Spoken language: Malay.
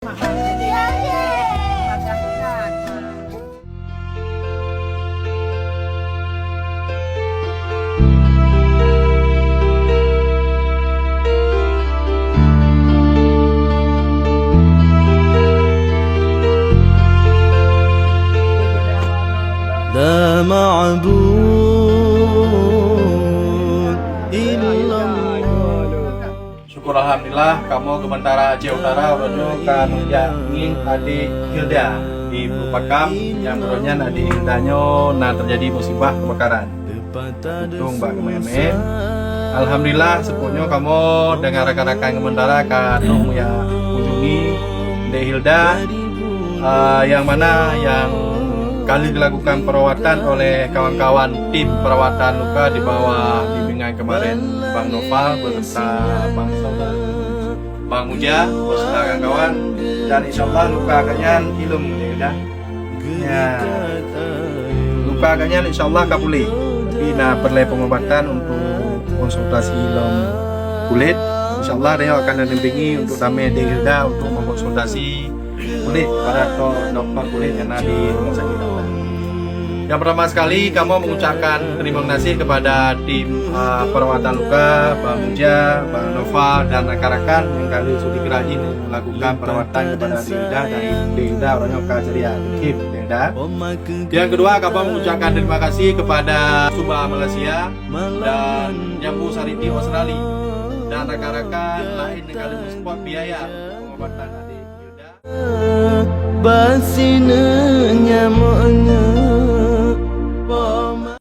لا معبود إلا الله. Syukur alhamdulillah kamu ke Bentara Aceh Utara uronya kan ingin adik Hilda di Purupakam yang uronya adik Hildanya nah terjadi musibah kebakaran. Untung Mbak Kememen. Alhamdulillah sepunya kamu dengan rekan-rekan Kementara kan ya kunjungi Dek Hilda yang mana yang kali dilakukan perawatan oleh kawan-kawan tim perawatan luka di bawah bimbingan kemarin Bang Nova beserta Bang Muja beserta kawan-kawan, dan insya Allah luka kanyan ilum ya luka kanyan insya Allah kapuli tapi perlu pengobatan untuk konsultasi ilum kulit. Insya Allah dia akan mendampingi untuk kami Dek Hilda untuk mengkonsultasi kulit pada dokter kulit yang ada di rumah sakit. Yang pertama sekali kamu mengucapkan terima kasih kepada tim perawatan luka, Bang Muja, Bang Nova dan rekan-rekan yang kali sudah kerajin melakukan perawatan kepada Hilda dan Hilda orangnya ceria, tim Hilda. Yang kedua kamu mengucapkan terima kasih kepada Subah Malaysia dan Jambu Sariti Australia dan rekan-rekan lain yang kali mensupport biaya pengobatan adik Hilda. Basina nyamuknya